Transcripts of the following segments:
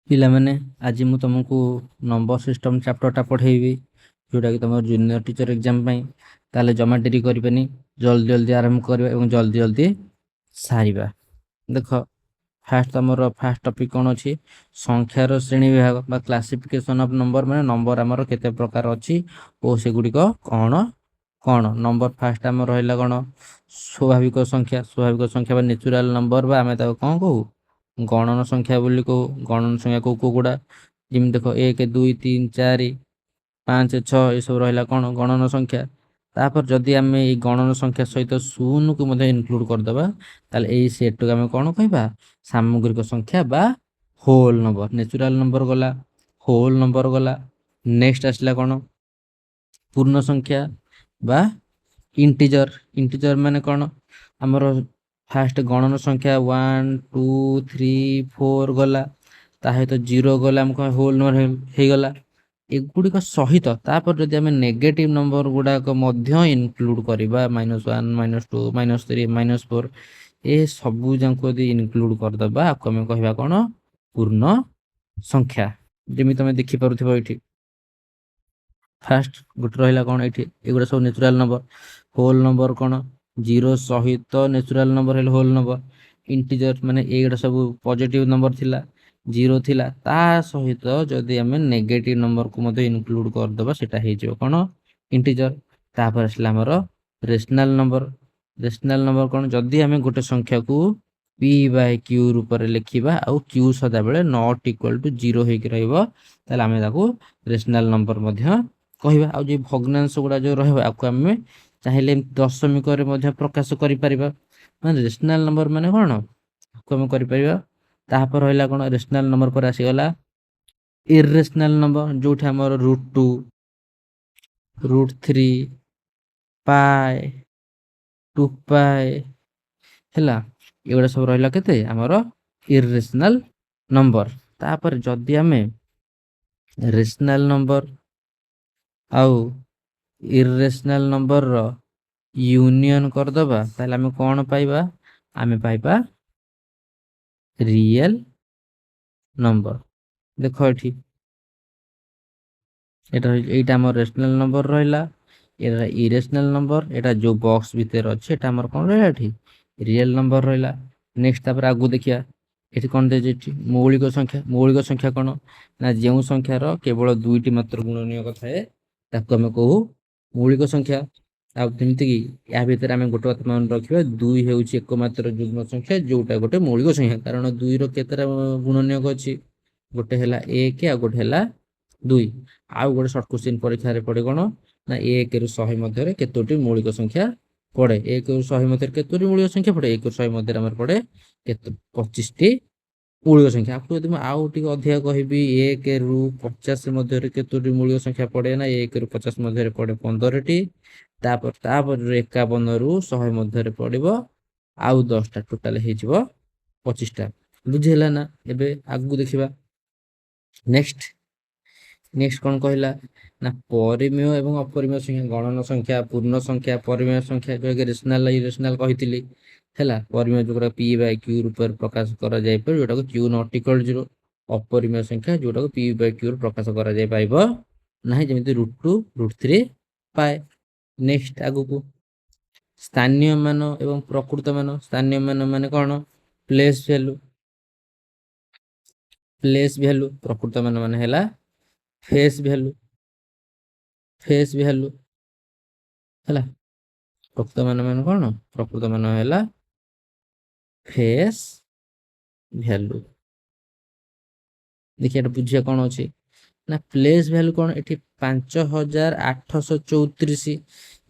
ପିଲାମାନେ ଆଜି ମୁଁ ତୁମକୁ ନମ୍ବର ସିଷ୍ଟମ ଚାପ୍ଟରଟା ପଢ଼େଇବି, ଯେଉଁଟାକି ତୁମର ଜୁନିୟର ଟିଚର ଏକ୍ଜାମ ପାଇଁ। ତାହେଲେ ଜମା ଡେରି କରିବେନି, ଜଲ୍ଦି ଜଲ୍ଦି ଆରମ୍ଭ କରିବା ଏବଂ ଜଲ୍ଦି ଜଲ୍ଦି ସାରିବା। ଦେଖ, ଫାଷ୍ଟ ଟପିକ୍ କ'ଣ ଅଛି? ସଂଖ୍ୟାର ଶ୍ରେଣୀ ବିଭାଗ ବା କ୍ଲାସିଫିକେସନ୍ ଅଫ୍ ନମ୍ବର, ମାନେ ନମ୍ବର ଆମର କେତେ ପ୍ରକାର ଅଛି ଓ ସେଗୁଡ଼ିକ କ'ଣ କ'ଣ। ନମ୍ବର ଫାଷ୍ଟ ଆମର ରହିଲା କ'ଣ? ସ୍ୱାଭାବିକ ସଂଖ୍ୟା। ସ୍ୱାଭାବିକ ସଂଖ୍ୟା ବା ନ୍ୟାଚୁରାଲ ନମ୍ବର, ବା ଆମେ ତାକୁ କ'ଣ କହୁ? ଗଣନ ସଂଖ୍ୟା ବୋଲି କହୁ। ଗଣନ ସଂଖ୍ୟା କୋଉଗୁଡ଼ା? ଯେମିତି ଦେଖ 1 2 3 4 5 6 ଏସବୁ ରହିଲା କ'ଣ? ଗଣନ ସଂଖ୍ୟା। ତାପରେ ଯଦି ଆମେ ଏଇ ଗଣନ ସଂଖ୍ୟା ସହିତ ଶୂନକୁ ମଧ୍ୟ ଇନକ୍ଲୁଡ୍ କରିଦେବା, ତାହେଲେ ଏଇ ସେଟ୍କୁ ଆମେ କ'ଣ କହିବା? ସାମଗ୍ରିକ ସଂଖ୍ୟା ବା ହୋଲ୍ ନମ୍ବର। ନ୍ୟାଚୁରାଲ ନମ୍ବର ଗଲା, ହୋଲ୍ ନମ୍ବର ଗଲା। ନେକ୍ସଟ ଆସିଲା କ'ଣ? ପୂର୍ଣ୍ଣ ସଂଖ୍ୟା ବା ଇଣ୍ଟିଜର। ଇଣ୍ଟିଜର ମାନେ କ'ଣ? ଆମର ଫାଷ୍ଟ ଗଣନ ସଂଖ୍ୟା 1 2 3 4 ଗଲା, ତା ସହିତ 0 ଗଲା, ଆମକୁ ହୋଲ୍ ନମ୍ବର ହେଇଗଲା। ଏଗୁଡ଼ିକ ସହିତ ତାପରେ ଯଦି ଆମେ ନେଗେଟିଭ ନମ୍ବର ଗୁଡ଼ାକ ମଧ୍ୟ ଇନକ୍ଲୁଡ୍ କରିବା, -1 -2 -3 -4, ଏ ସବୁ ଯାକ ଯଦି ଇନକ୍ଲୁଡ୍ କରିଦେବା, ଆକୁ ଆମେ କହିବା କ'ଣ? ପୂର୍ଣ୍ଣ ସଂଖ୍ୟା। ଯେମିତି ତମେ ଦେଖିପାରୁଥିବ ଏଇଠି ଫାଷ୍ଟ ଗୋଟେ ରହିଲା କ'ଣ? ଏଇଠି ଏଗୁଡ଼ା ସବୁ ନ୍ୟାଚୁରାଲ ନମ୍ବର। ହୋଲ୍ ନମ୍ବର କ'ଣ? 0 ସହିତ ନ୍ୟାଚୁରାଲ ନମ୍ବର ହେଲେ ହୋଲ୍ ନମ୍ବର। ଇଣ୍ଟିଜର ମାନେ ଏଇଗୁଡ଼ା ସବୁ ପଜିଟିଭ ନମ୍ବର ଥିଲା, 0 ଥିଲା, ତା ସହିତ ଯଦି ଆମେ ନେଗେଟିଭ ନମ୍ବରକୁ ମଧ୍ୟ ଇନକ୍ଲୁଡ୍ କରିଦେବା, ସେଟା ହେଇଯିବ କ'ଣ? ଇଣ୍ଟିଜର। ତାପରେ ଆସିଲା ଆମର ରେସନାଲ ନମ୍ବର। ରେସନାଲ ନମ୍ବର କ'ଣ? ଯଦି ଆମେ ଗୋଟେ ସଂଖ୍ୟାକୁ p/q ରୂପରେ ଲେଖିବା ଆଉ q ସଦାବେଳେ ନଟ୍ ଇକ୍ୱାଲ୍ ଟୁ 0 ହେଇକି ରହିବ, ତାହେଲେ ଆମେ ତାକୁ ରେସନାଲ ନମ୍ବର ମଧ୍ୟ କହିବା। ଆଉ ଯେଉଁ ଭଗ୍ନାଂଶ ଗୁଡ଼ା ଯେଉଁ ରହିବ, ଆକୁ ଆମେ ଚାହିଁଲେ ଦଶମିକରେ ମଧ୍ୟ ପ୍ରକାଶ କରିପାରିବା। ମାନେ ରେସନାଲ ନମ୍ବର ମାନେ କ'ଣ? ଆକୁ ଆମେ କରିପାରିବା। ତାପରେ ରହିଲା କ'ଣ? ରେସନାଲ ନମ୍ବର ପରେ ଆସିଗଲା ଇରେସନାଲ ନମ୍ବର, ଯେଉଁଠି ଆମର √2 √3 ପାଏ 2π ହେଲା, ଏଗୁଡ଼ା ସବୁ ରହିଲା କେତେ? ଆମର ଇରେସନାଲ ନମ୍ବର। ତାପରେ ଯଦି ଆମେ ରେସନାଲ ନମ୍ବର ଆଉ ଇରେସନାଲ ନମ୍ବରର ୟୁନିୟନ କରିଦେବା, ତାହେଲେ ଆମେ କ'ଣ ପାଇବା? ଆମେ ପାଇବା ରିଏଲ ନମ୍ବର। ଦେଖ ଏଠି এইটা আমার রেশনাল নম্বর রহিলা, এটা ইরেশনাল নম্বর, এটা যে বক্স ভিতরে আছে এটা আমার কোন রহিলা? এটি রিয়েল নম্বর রহিলা। নেক্সট তারপরে আগু দেখিয়া এটি কোন দিয়েছি? মৌলিক সংখ্যা। মৌলিক সংখ্যা কোন না? যে সংখ্যার কেবল দুইটি মাত্র গুণনীয় থাকে তাকে আমি কহু মৌলিক সংখ্যা। ଆଉ ଯେମିତିକି ୟା ଭିତରେ ଆମେ ଗୋଟେ କଥା ମନେ ରଖିବା, 2 ହେଉଛି ଏକମାତ୍ର ଯୁଗ୍ମ ସଂଖ୍ୟା, ଯୋଉଟା ଗୋଟେ ମୌଳିକ ସଂଖ୍ୟା। କାରଣ 2ର କେତେଟା ଗୁଣନୀୟକ ଅଛି? ଗୋଟେ ହେଲା 1 ଆଉ ଗୋଟେ ହେଲା 2। ଆଉ ଗୋଟେ ସର୍ଟ କ୍ୱେଶ୍ଚିନ୍ ପରୀକ୍ଷାରେ ପଡ଼େ କ'ଣ ନା 1 ରୁ 100 ମଧ୍ୟରେ କେତୋଟି ମୌଳିକ ସଂଖ୍ୟା ପଡ଼େ? 1 ରୁ 100 ମଧ୍ୟରେ କେତୋଟି ମୌଳିକ ସଂଖ୍ୟା ପଡ଼େ? 1 ରୁ 100 ମଧ୍ୟରେ ଆମର ପଡ଼େ 25ଟି ମୌଳିକ ସଂଖ୍ୟା। ଆପଣଙ୍କୁ ଯଦି ମୁଁ ଆଉ ଟିକେ ଅଧିକା କହିବି, 1 ରୁ 50 ମଧ୍ୟରେ କେତୋଟି ମୌଳିକ ସଂଖ୍ୟା ପଡ଼େ? ନା 1 ରୁ 50 ମଧ୍ୟରେ ପଡ଼େ 15ଟି। ତାପରେ 51 ରୁ 100 ମଧ୍ୟରେ ପଡ଼ିବ ଆଉ 10ଟା, ଟୋଟାଲ ହେଇଯିବ 25ଟା। ବୁଝିହେଲା ନା? ଏବେ ଆଗକୁ ଦେଖିବା। ନେକ୍ସଟ କ'ଣ କହିଲା ନା ପରିମେୟ ଏବଂ ଅପରିମେୟ ସଂଖ୍ୟା। ଗଣନ ସଂଖ୍ୟା, ପୂର୍ଣ୍ଣ ସଂଖ୍ୟା, ପରିମେୟ ସଂଖ୍ୟା, ଯୋଉଟାକି ରେସନାଲ ଇରେସନାଲ କହିଥିଲି ହେଲା। ପରିମେୟ ଯୋଉଟା p/q ରୂପରେ ପ୍ରକାଶ କରାଯାଇପାରିବ, ଯୋଉଟାକୁ q ନଟ୍ ଇକ୍ୱାଲ୍ 0। ଅପରିମେୟ ସଂଖ୍ୟା ଯୋଉଟାକୁ p/q ରେ ପ୍ରକାଶ କରାଯାଇପାରିବ ନାହିଁ, ଯେମିତି √2 √3 ପାଏ। ନେକ୍ସଟ ଆଗକୁ ସ୍ଥାନୀୟ ମାନ ଏବଂ ପ୍ରକୃତ ମାନ। ସ୍ଥାନୀୟ ମାନ ମାନେ କ'ଣ? Place value. Place value. ପ୍ରକୃତ ମାନ ମାନେ ହେଲା ଫେସ୍ ଭ୍ୟାଲୁ। ଫେସ୍ ଭ୍ୟାଲୁ ହେଲା। ପ୍ରକୃତ ମାନ ମାନେ କ'ଣ? ପ୍ରକୃତ ମାନ ହେଲା ଫେସ୍ ଭ୍ୟାଲୁ। ଦେଖି ଏଟା ବୁଝିବା କ'ଣ ଅଛି ନା ପ୍ଲେସ୍ ଭ୍ୟାଲୁ କ'ଣ? ଏଠି 5834।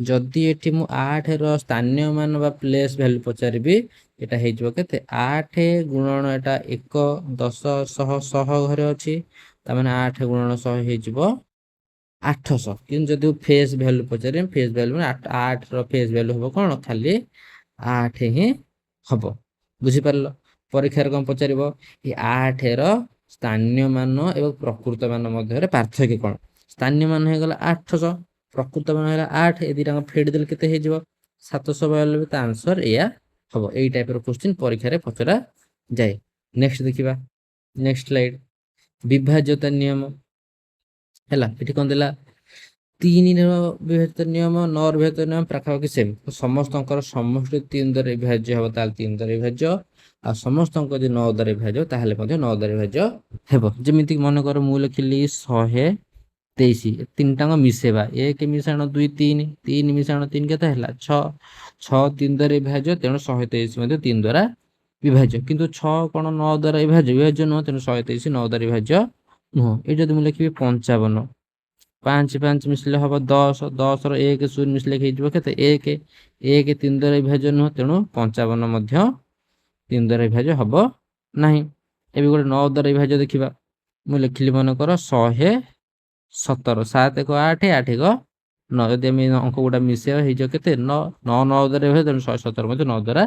ଯଦି ଏଠି ମୁଁ 8ର ସ୍ଥାନୀୟ ମାନ ବା ପ୍ଲେସ୍ ଭ୍ୟାଲୁ ପଚାରିବି, এটা ହେଇଯିବ କେତେ? 8 ଗୁଣନ ଏଟା 1 10 100 ଘରେ ଅଛି, ତାମାନେ 8 ଗୁଣନ 100 ହେଇଯିବ 800। କିନ୍ତୁ ଯଦି ଫେସ୍ ଭ୍ୟାଲୁ ପଚାରିବେ, ଫେସ୍ ଭ୍ୟାଲୁ ମାନେ 8ର ଫେସ୍ ଭ୍ୟାଲୁ ହେବ କ'ଣ? ଖାଲି 8 ହିଁ ହେବ। ବୁଝିପାରିଲ? ପରୀକ୍ଷାରେ କ'ଣ ପଚାରିବ? ଏ 8ର ସ୍ଥାନୀୟ ମାନ ଏବଂ ପ୍ରକୃତ ମାନ ମଧ୍ୟରେ ପାର୍ଥକ୍ୟ କ'ଣ? ସ୍ଥାନୀୟ ମାନ ହେଇଗଲା 800, ପ୍ରକୃତ ମାନ ହେଲା 8। ଏ ଦୁଇଟାଙ୍କ ଫେଡ୍ ଦେଲେ କେତେ ହେଇଯିବ? 792। ତା ଆନ୍ସର ଏଇଆ ହେବ। ଏଇ ଟାଇପର କ୍ୱେଶ୍ଚିନ୍ ପରୀକ୍ଷାରେ ପଚରା ଯାଏ। ନେକ୍ସଟ ଦେଖିବା, ନେକ୍ସଟ ସ୍ଲାଇଡ୍। ବିଭାଜ୍ୟତା ନିୟମ ହେଲା, ଏଠି କ'ଣ ଦେଲା 3ର ବିଭାଜ୍ୟତା ନିୟମ 9ର ବିଭାଜ୍ୟତା ନିୟମ ପାଖାପାଖି ସେମ୍। ସମସ୍ତଙ୍କର ସମଷ୍ଟି 3 ଦ୍ୱାରା ବିଭାଜ୍ୟ ହେବ ତାହେଲେ 3 ଦ୍ୱାରା ବିଭାଜ୍ୟ, ଆଉ ସମସ୍ତଙ୍କ ଯଦି 9 ଦ୍ୱାରା ବିଭାଜ୍ୟ ତାହେଲେ ମଧ୍ୟ 9 ଦ୍ୱାରା ବିଭାଜ୍ୟ ହେବ। ଯେମିତି ମନେକର ମୁଁ ଲେଖିଲି 123, ତିନିଟାଙ୍କ ମିଶେଇବା 1 ମିଶାଣ 2 3, 3 ମିଶାଣ 3 କେତେ ହେଲା 6, 6 3 ଦ୍ୱାରା ବିଭାଜ୍ୟ, ତେଣୁ 123 ମଧ୍ୟ 3 ଦ୍ୱାରା ବିଭାଜ୍ୟ। କିନ୍ତୁ 6 କ'ଣ 9 ଦ୍ୱାରା ବିଭାଜ୍ୟ ନୁହଁ, ତେଣୁ 123 9 ଦ୍ୱାରା ବିଭାଜ୍ୟ ନୁହଁ। ଏଇ ଯଦି ମୁଁ ଲେଖିବି 55, 5 5 ମିଶିଲେ ହେବ 10, 10ର 1 0 ମିଶିଲେ ହେଇଯିବ କେତେ 1, 1 3 ଦ୍ୱାରା ବିଭାଜ୍ୟ ନୁହଁ, ତେଣୁ 55 ମଧ୍ୟ 3 ଦ୍ୱାରା ବିଭାଜ୍ୟ ହେବ ନାହିଁ। ଏବେ ଗୋଟେ 9 ଦ୍ୱାରା ବିଭାଜ୍ୟ ଦେଖିବା। ମୁଁ ଲେଖିଲି ମନେକର 117, 7 1 8, 8 1 9, ଯଦି ଆମେ ଅଙ୍କ ଗୁଡ଼ା ମିଶେଇବା ହେଇଯିବ କେତେ 9, 9 9 ଦ୍ୱାରା ବିଭାଜ୍ୟ, ତେଣୁ 117 ମଧ୍ୟ 9 ଦ୍ୱାରା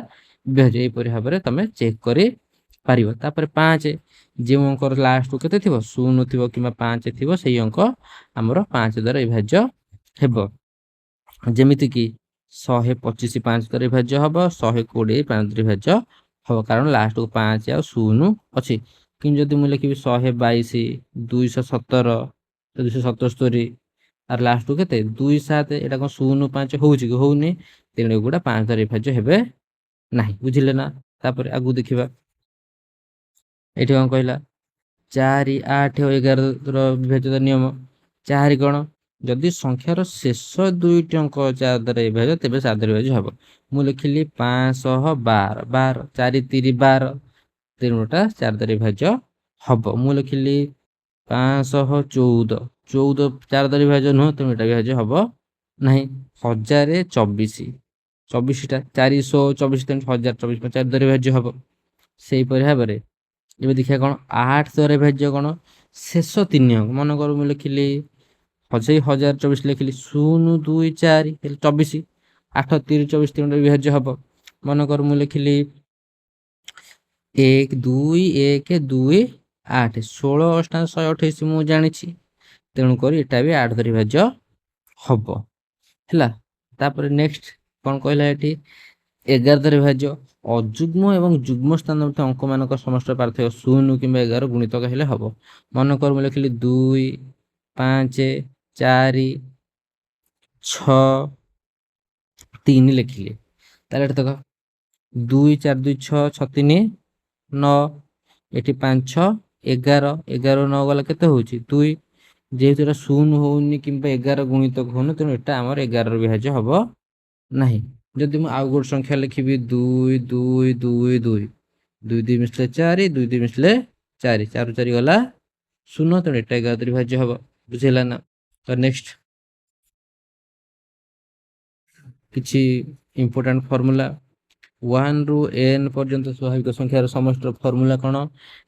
ବିଭାଜ୍ୟ। ଏହିପରି ଭାବରେ ତମେ ଚେକ୍ କରିପାରିବ। ତାପରେ 5, ଯେଉଁ ଅଙ୍କର ଲାଷ୍ଟକୁ କେତେ ଥିବ 0 ଥିବ କିମ୍ବା 5 ଥିବ, ସେଇ ଅଙ୍କ ଆମର 5 ଦ୍ୱାରା ବିଭାଜ୍ୟ ହେବ। ଯେମିତିକି 125 5 ଦ୍ୱାରା ବିଭାଜ୍ୟ ହେବ, 120 5 ଦ୍ୱାରା ବିଭାଜ୍ୟ ହେବ, କାରଣ ଲାଷ୍ଟକୁ 5 ଆଉ 0 ଅଛି। କିନ୍ତୁ ଯଦି ମୁଁ ଲେଖିବି 122, 217, 277, আর ଲାଷ୍ଟକୁ କେତେ 2 7, ଏଇଟା କ'ଣ 0 5 ହେଉଛି କି ହେଉନି, ତେଣୁ ଏଗୁଡ଼ା 5 ଦ୍ୱାରା ବିଭାଜ୍ୟ ହେବେ ନାହିଁ। ବୁଝିଲେ ନା? ତାପରେ ଆଗକୁ ଦେଖିବା। ଏଠି କ'ଣ କହିଲା 4 8 ଓ 11ର ବିଭାଜ୍ୟତା ନିୟମ। 4 କ'ଣ, ଯଦି ସଂଖ୍ୟାର ଶେଷ 2ଟି ଅଙ୍କ 4 ଦ୍ୱାରା ବିଭାଜ୍ୟ ତେବେ 7 ଦ୍ୱାରା ବିଭାଜ୍ୟ ହେବ। ମୁଁ ଲେଖିଲି 512, 12 4 3 12, ତେଣୁ ଏଟା 4 ଦ୍ୱାରା ବିଭାଜ୍ୟ ହେବ। ମୁଁ ଲେଖିଲି 514, 14 4 ଦ୍ୱାରା ବିଭାଜ୍ୟ ନୁହଁ, ତେଣୁ ଏଟା ବିଭାଜ୍ୟ ହେବ ନାହିଁ। 1024, 24ଟା 424, ତେଣୁ 1024 4 ଦ୍ୱାରା ବିଭାଜ୍ୟ ହେବ। ସେହିପରି ଭାବରେ ଏବେ ଦେଖିବା କ'ଣ 8 ଦ୍ୱାରା ବିଭାଜ୍ୟ କ'ଣ, ଶେଷ 3 ଅଙ୍କ। ମନେକର ମୁଁ ଲେଖିଲି 1024 ଲେଖିଲି 0 2 4 ହେଲେ 24, 8 3 24, ତେଣୁ ବିଭାଜ୍ୟ ହେବ। ମନେକର ମୁଁ ଲେଖିଲି 1 2 1 2 8, 16 ଅଷ୍ଟା 128 ମୁଁ ଜାଣିଛି, ତେଣୁକରି ଏଟା ବି 8 ଦ୍ୱାରା ବିଭାଜ୍ୟ ହେବ ହେଲା। ତାପରେ ନେକ୍ସଟ କ'ଣ କହିଲା ଏଠି 11 ଦ୍ୱାରା ବିଭାଜ୍ୟ। ଅଯୁଗ୍ମ ଏବଂ ଯୁଗ୍ମ ସ୍ଥାନ ଭିତରେ ଅଙ୍କମାନଙ୍କ ସମସ୍ତ ପାର୍ଥକ୍ୟ 0 କିମ୍ବା 11 ଗୁଣିତକ ହେଲେ ହେବ। ମନେକର ମୁଁ ଲେଖିଲି 2 5 4 6 3 ଲେଖିଲି, ତାହେଲେ ଏଠି ଦେଖ 2 4 2 6 6 3 9, ଏଠି 5 6 11, 11 9 ଗଲା କେତେ ହେଉଛି 2, ଯେହେତୁ ଏଟା 0 ହେଉନି କିମ୍ବା 11 ଗୁଣିତକ ହେଉନି, ତେଣୁ ଏଟା ଆମର 11ର ବିଭାଜ୍ୟ ହେବ ନାହିଁ। ଯଦି ମୁଁ ଆଉ ଗୋଟେ ସଂଖ୍ୟା ଲେଖିବି 2 2 2 2, 2 2 ମିଶିଲେ 4, 2 2 ମିଶିଲେ 4, 4 4 ଗଲା 0, ତେଣୁ ଏଟା 11 ଦ୍ୱାରା ବିଭାଜ୍ୟ ହେବ। ବୁଝିଲା ନା? ତ ନେକ୍ସଟ କିଛି ଇମ୍ପୋର୍ଟାଣ୍ଟ ଫର୍ମୁଲା। 1 ରୁ n ପର୍ଯ୍ୟନ୍ତ ସ୍ୱାଭାବିକ ସଂଖ୍ୟାର ସମଷ୍ଟିର ଫର୍ମୁଲା କ'ଣ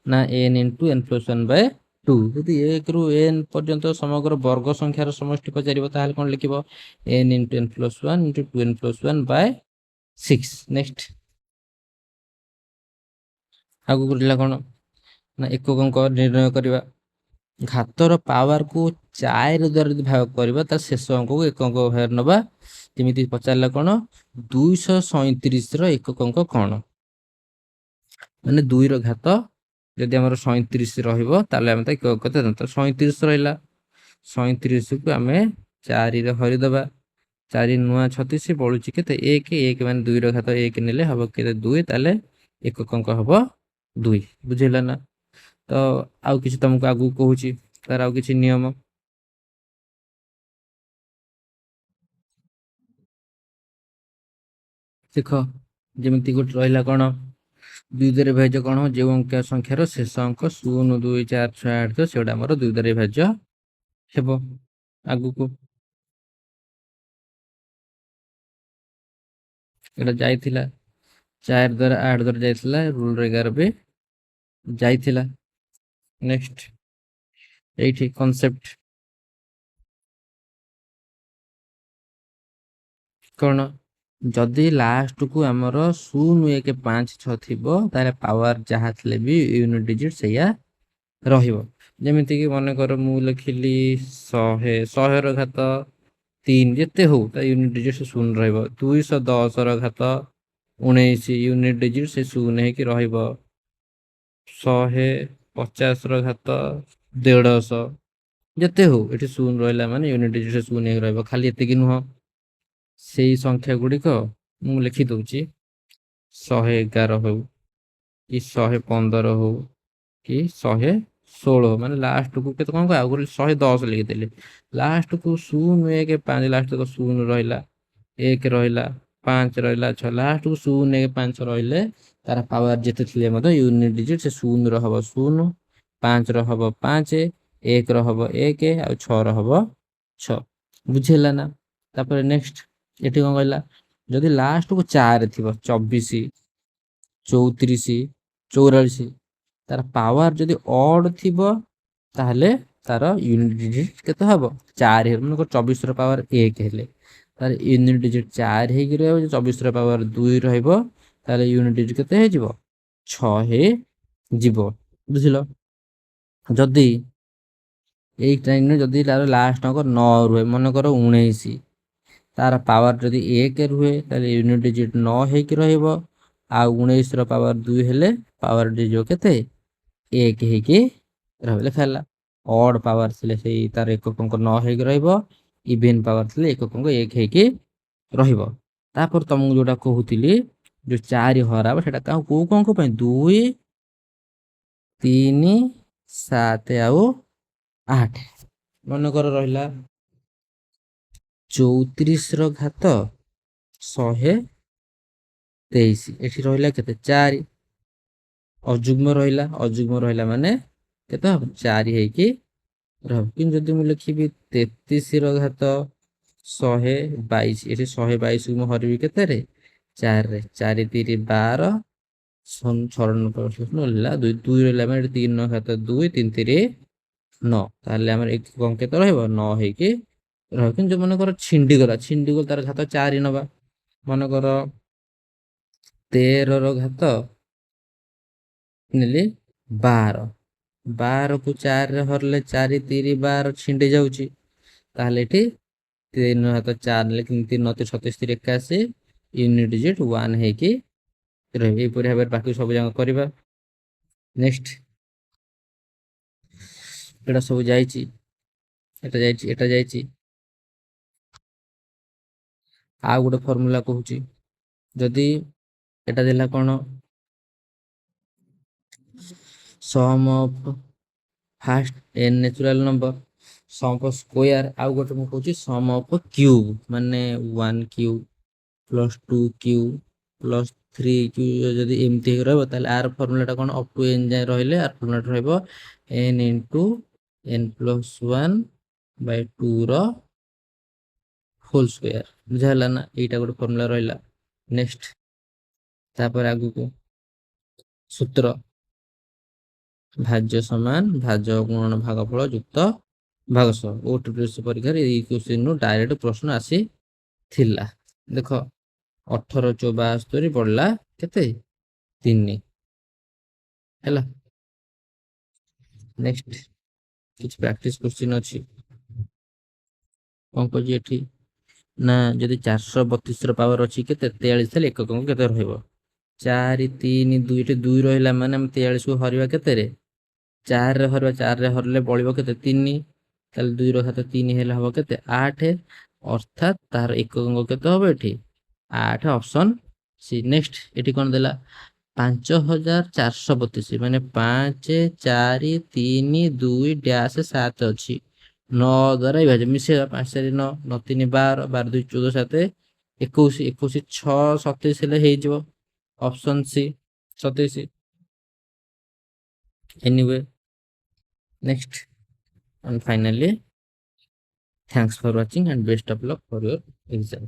ନା n × n+1/2। ଯଦି 1 ରୁ n ପର୍ଯ୍ୟନ୍ତ ସମଗ୍ର ବର୍ଗ ସଂଖ୍ୟାର ସମଷ୍ଟି ପଚାରିବ ତାହେଲେ କ'ଣ ଲେଖିବ n × n+1 × 2n+1/6। ନେକ୍ସଟ ଆଗକୁ ରହିଲା କ'ଣ ନା ଏକକ ଅଙ୍କ ନିର୍ଣ୍ଣୟ କରିବା। ଘାତର ପାୱାରକୁ 4 ଦ୍ୱାରା ଯଦି ଭାଗ କରିବା ତାହେଲେ ଶେଷ ଅଙ୍କକୁ ଏକକ ଅଙ୍କ ଭାବରେ ନେବା। ଯେମିତି ପଚାରିଲା କ'ଣ 237ର ଏକକ ଅଙ୍କ କ'ଣ, ମାନେ 2ର ଘାତ ଯଦି ଆମର 37 ରହିବ ତାହେଲେ ଆମେ ତା ଏକକ କେତେ ଦେବା, 37 ରହିଲା। 37କୁ ଆମେ 4ରେ ହରିଦେବା, 4 ନୂଆ 36 ବଳୁଛି କେତେ 1, 1 ମାନେ 2ର ଘାତ 1 ନେଲେ ହେବ କେତେ 2, ତାହେଲେ ଏକକ ଅଙ୍କ ହେବ 2। ବୁଝିଲା ନା? ତ ଆଉ କିଛି ତମକୁ ଆଗକୁ କହୁଛି ତାର ଆଉ କିଛି ନିୟମ। ଦେଖ ଯେମିତି ଗୋଟେ ରହିଲା କ'ଣ 2 ଦ୍ୱାରା ବିଭାଜ୍ୟ କ'ଣ, ଯେଉଁ ଅଙ୍କ ସଂଖ୍ୟାର ଶେଷ ଅଙ୍କ 0 2 4 6 8 ସେଗୁଡ଼ା ଆମର 2 ଦ୍ୱାରା ବିଭାଜ୍ୟ ହେବ। ଆଗକୁ ଏଟା ଯାଇଥିଲା 4 ଦ୍ୱାରା 8 ଦ୍ୱାରା ଯାଇଥିଲା, ରୁଲ୍ର 11 ବି ଯାଇଥିଲା। ନେକ୍ସଟ ଏଇଠି କନସେପ୍ଟ କ'ଣ, ଯଦି ଲାଷ୍ଟକୁ ଆମର 0 1 5 6 ଥିବ ତାହେଲେ ପାୱାର ଯାହା ଥିଲେ ବି ୟୁନିଟ୍ ଡିଜିଟ୍ ସେଇଆ ରହିବ। ଯେମିତିକି ମନେକର ମୁଁ ଲେଖିଲି 100, 100ର ଘାତ 3 ଯେତେ ହଉ ତା ୟୁନିଟ୍ ଡିଜିଟ୍ ସେ 0 ରହିବ। 210ର ଘାତ 19 ୟୁନିଟ୍ ଡିଜିଟ୍ ସେ 0 ହେଇକି ରହିବ। 150ର ଘାତ 150 ଯେତେ ହଉ ଏଠି ଶୂନ ରହିଲା ମାନେ ୟୁନିଟ୍ ଡିଜିଟ୍ ଶୂନ ହେଇକି ରହିବ। ଖାଲି ଏତିକି ନୁହଁ, ସେଇ ସଂଖ୍ୟା ଗୁଡ଼ିକ ମୁଁ ଲେଖି ଦଉଛି 111 ହଉ କି 115 ହଉ କି 116 ମାନେ ଲାଷ୍ଟକୁ କେତେ କଣ ଆଉ ଗୋଟେ 110 ଲେଖିଦେଲେ ଲାଷ୍ଟକୁ 0 1 5 ଲାଷ୍ଟକୁ 0 ରହିଲା 1 ରହିଲା 5 ରହିଲା 6 ଲାଷ୍ଟକୁ 0 1 5 ରହିଲେ ତାର ପାୱାର ଯେତେ ଥିଲେ ମଧ୍ୟ ୟୁନିଟ୍ ଡିଜିଟ୍ ସେ 0 ର ହବ 0 5 ର ହବ 5 1 ର ହବ 1 ଆଉ 6 ର ହବ 6 ବୁଝିହେଲା ନା। ତାପରେ ନେକ୍ସଟ ଏଠି କଣ କହିଲା ଯଦି ଲାଷ୍ଟକୁ 4 ଥିବ 24 34 44 ତାର ପାୱାର ଯଦି ଅଡ୍ ଥିବ ତାହେଲେ ତାର ୟୁନିଟ୍ ଡିଜିଟ୍ କେତେ ହବ 4 ହେବ। ମାନେ 24 ର ପାୱାର 1 ହେଲେ ତାର ୟୁନିଟ୍ ଡିଜିଟ୍ 4 ହେଇକି ରହିବ। 24 ର ପାୱାର 2 ରହିବ ତାହେଲେ ୟୁନିଟ୍ ଡିଜିଟ୍ କେତେ ହେଇଯିବ 6 ହେଇଯିବ। ବୁଝିଲ। ଯଦି ଏଇ ଟାଇମ୍ରେ ଯଦି ତାର ଲାଷ୍ଟ ଅଙ୍କ 9 ରୁହେ ମନେକର 19 ତାର ପାୱାର ଯଦି 1 ରୁହେ ତାହେଲେ ୟୁନିଟ୍ ଡିଜିଟ୍ 9 ହେଇକି ରହିବ। ଆଉ 19 ର ପାୱାର 2 ହେଲେ ପାୱାର ଡିଯିବ କେତେ 1 ହେଇକି ରହିବ। ଲେଖା ହେଲା ଅଡ୍ ପାୱାର ଥିଲେ ସେଇ ତାର ଏକକ ଅଙ୍କ 9 ହେଇକି ରହିବ। ଇଭେନ୍ ପାୱାର ଥିଲେ ଏକକ ଅଙ୍କ 1 ହେଇକି ରହିବ। ତାପରେ ତମକୁ ଯୋଉଟା କହୁଥିଲି ଯୋଉ 4 ହରାବ ସେଟା କୋଉ ଅଙ୍କ ପାଇଁ 2 3 7 ଆଉ 8 ମନେକର ରହିଲା 34 ର ଘାତ 123 ଏଠି ରହିଲା କେତେ 4 ଅଯୁଗ୍ମ ରହିଲା ମାନେ କେତେ ହବ 4 ହେଇକି ରହିବ। କିନ୍ତୁ ଯଦି ମୁଁ ଲେଖିବି 33 ର ଘାତ 122 ଏଠି 122 କୁ ମୁଁ ହରିବି କେତେରେ 4 ରେ 4 3 12 ରହିଲା 2 ରହିଲା ମାନେ 3 ର ଘାତ 2 3 3 9 ତାହେଲେ ଆମର ଏକକ ଅଙ୍କ କେତେ ରହିବ 9 ହେଇକି ରହିବ। କିନ୍ତୁ ଯୋଉ ମନେକର ଛିଣ୍ଡିଗଲା ତାର ଘାତ 4 ନବା ମନେକର 13 ର ଘାତ ନେଲି 12 କୁ 4 ରେ ହରିଲେ 4 3 12 ଛିଣ୍ଡି ଯାଉଛି ତାହେଲେ ଏଠି 3 ର ଘାତ 4 ନେଲେ 3 3 9 37 81 ୟୁନିଟ୍ ଡିଜିଟ୍ 1 ହେଇକି ରହିବ। ଏହିପରି ଭାବରେ ବାକି ସବୁ ଯାକ କରିବା। ନେକ୍ସଟ ଏଟା ସବୁ ଯାଇଛି ଏଟା ଯାଇଛି ଆଉ ଗୋଟେ ଫର୍ମୁଲା କହୁଛି ଯଦି ଏଟା ଦେଲା କଣ sum of first n natural number sum of square ଆଉ ଗୋଟେ ମୁଁ କହୁଛି ସମ୍ ଅଫ କ୍ୟୁବ ମାନେ 1 cube plus 2 cube plus 3 cube ଯଦି ଏମିତି ରହିବ ତାହେଲେ ଆର ଫର୍ମୁଲାଟା କଣ ଅପ୍ ଟୁ n ଯାଏ ରହିଲେ ଆର ଫର୍ମୁଲାଟା ରହିବ n into n plus 1 Bai 2 ର ହୋଲ୍ ସ୍କୋୟାର। ବୁଝା ହେଲା ନା ଏଇଟା ଗୋଟେ ଫର୍ମୁଲା ରହିଲା। ନେକ୍ସଟ ତାପରେ ଆଗକୁ ସୂତ୍ର ଭାଜ୍ୟ ସମାନ ଭାଜ୍ୟ ଗୁଣନ ଭାଗଫଳ ଯୁକ୍ତ ଭାଗଶଃ OTPC ପରୀକ୍ଷାରେ ଏଇ କ୍ୱେଶ୍ଚିନ୍ରୁ ଡାଇରେକ୍ଟ ପ୍ରଶ୍ନ ଆସିଥିଲା। ଦେଖ 18 72 ପଡିଲା କେତେ 3 ହେଲା। ନେକ୍ସଟ କିଛି ପ୍ରାକ୍ଟିସ କ୍ୱେଶ୍ଚିନ୍ ଅଛି କଣ କହୁଛି ଏଠି ନା ଯଦି 432 ର ପାୱାର ଅଛି କେତେ 43 ହେଲେ ଏକକ ଅଙ୍କ କେତେ ରହିବ 4 3 2 ଟେ 2 ରହିଲା ମାନେ ଆମେ 43 କୁ ହରିବା କେତେରେ 4 ରେ ହରିବା 4 ରେ ହରିଲେ ବଳିବ କେତେ 3 ତାହେଲେ 2 ର ଘାତ 3 ହେଲେ ହବ କେତେ 8 ଅର୍ଥାତ ତାର ଏକକ ଅଙ୍କ କେତେ ହବ ଏଠି 8 ଅପସନ ସି। ନେକ୍ସଟ ଏଠି କଣ ଦେଲା 5432 ମାନେ 5 4 3 2 ଡ୍ୟାଶ 7 ଅଛି 9 ଦ୍ୱାରା ବିଭାଜ୍ୟ ମିଶେଇବା 5 4 9 9 3 12 12 2 14 7 21 21 6 27 ହେଲେ ହେଇଯିବ option C 27 anyway next and finally thanks for watching and best of luck for your exam.